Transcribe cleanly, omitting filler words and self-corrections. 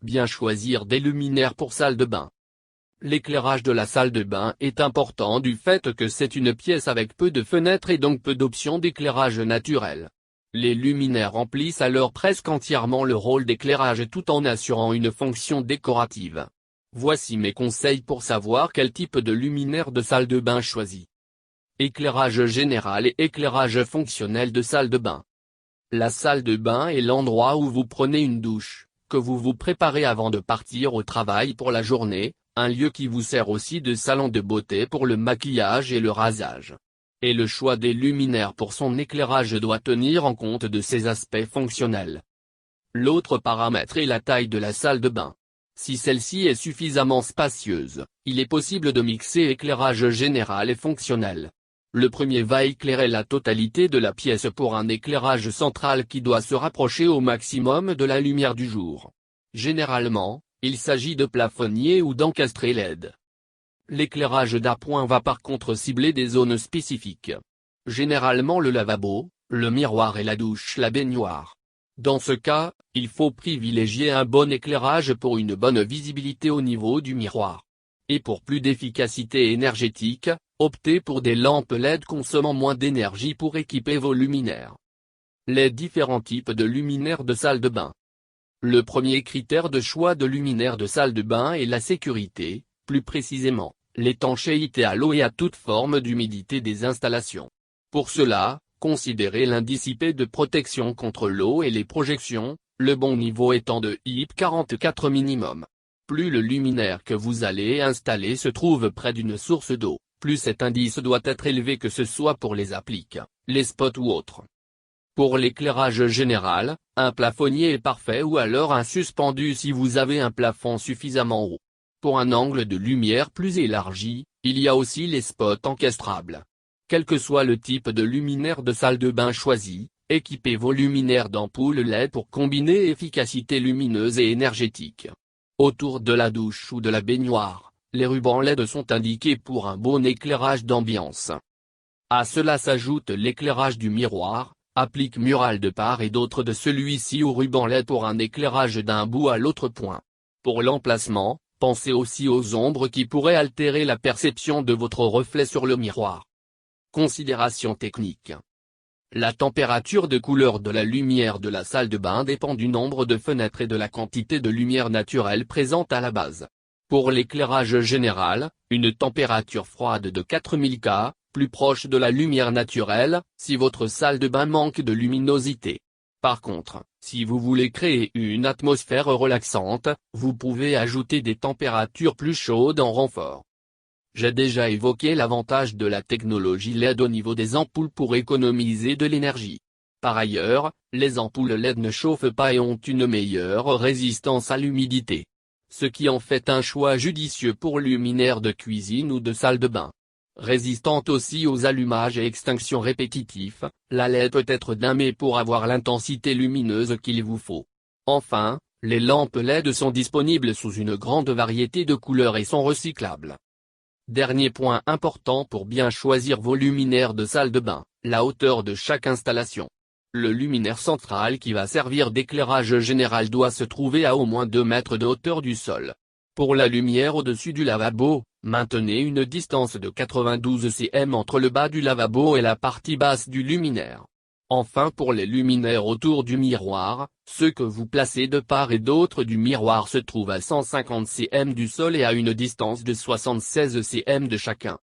Bien choisir des luminaires pour salle de bain. L'éclairage de la salle de bain est important du fait que c'est une pièce avec peu de fenêtres et donc peu d'options d'éclairage naturel. Les luminaires remplissent alors presque entièrement le rôle d'éclairage tout en assurant une fonction décorative. Voici mes conseils pour savoir quel type de luminaire de salle de bain choisir. Éclairage général et éclairage fonctionnel de salle de bain. La salle de bain est l'endroit où vous prenez une douche, que vous vous préparez avant de partir au travail pour la journée, un lieu qui vous sert aussi de salon de beauté pour le maquillage et le rasage. Et le choix des luminaires pour son éclairage doit tenir en compte de ces aspects fonctionnels. L'autre paramètre est la taille de la salle de bain. Si celle-ci est suffisamment spacieuse, il est possible de mixer éclairage général et fonctionnel. Le premier va éclairer la totalité de la pièce pour un éclairage central qui doit se rapprocher au maximum de la lumière du jour. Généralement, il s'agit de plafonniers ou d'encastrés LED. L'éclairage d'appoint va par contre cibler des zones spécifiques. Généralement le lavabo, le miroir et la douche, la baignoire. Dans ce cas, il faut privilégier un bon éclairage pour une bonne visibilité au niveau du miroir. Et pour plus d'efficacité énergétique, optez pour des lampes LED consommant moins d'énergie pour équiper vos luminaires. Les différents types de luminaires de salle de bain. Le premier critère de choix de luminaire de salle de bain est la sécurité, plus précisément, l'étanchéité à l'eau et à toute forme d'humidité des installations. Pour cela, considérez l'indice IP de protection contre l'eau et les projections, le bon niveau étant de IP 44 minimum. Plus le luminaire que vous allez installer se trouve près d'une source d'eau, plus cet indice doit être élevé, que ce soit pour les appliques, les spots ou autres. Pour l'éclairage général, un plafonnier est parfait ou alors un suspendu si vous avez un plafond suffisamment haut. Pour un angle de lumière plus élargi, il y a aussi les spots encastrables. Quel que soit le type de luminaire de salle de bain choisi, équipez vos luminaires d'ampoules LED pour combiner efficacité lumineuse et énergétique. Autour de la douche ou de la baignoire, les rubans LED sont indiqués pour un bon éclairage d'ambiance. À cela s'ajoute l'éclairage du miroir, applique murale de part et d'autre de celui-ci ou ruban LED pour un éclairage d'un bout à l'autre point. Pour l'emplacement, pensez aussi aux ombres qui pourraient altérer la perception de votre reflet sur le miroir. Considérations techniques. La température de couleur de la lumière de la salle de bain dépend du nombre de fenêtres et de la quantité de lumière naturelle présente à la base. Pour l'éclairage général, une température froide de 4000 K, plus proche de la lumière naturelle, si votre salle de bain manque de luminosité. Par contre, si vous voulez créer une atmosphère relaxante, vous pouvez ajouter des températures plus chaudes en renfort. J'ai déjà évoqué l'avantage de la technologie LED au niveau des ampoules pour économiser de l'énergie. Par ailleurs, les ampoules LED ne chauffent pas et ont une meilleure résistance à l'humidité. Ce qui en fait un choix judicieux pour luminaires de cuisine ou de salle de bain. Résistante aussi aux allumages et extinctions répétitifs, la LED peut être dimmée pour avoir l'intensité lumineuse qu'il vous faut. Enfin, les lampes LED sont disponibles sous une grande variété de couleurs et sont recyclables. Dernier point important pour bien choisir vos luminaires de salle de bain, la hauteur de chaque installation. Le luminaire central qui va servir d'éclairage général doit se trouver à au moins 2 mètres de hauteur du sol. Pour la lumière au-dessus du lavabo, maintenez une distance de 92 cm entre le bas du lavabo et la partie basse du luminaire. Enfin, pour les luminaires autour du miroir, ceux que vous placez de part et d'autre du miroir se trouvent à 150 cm du sol et à une distance de 76 cm de chacun.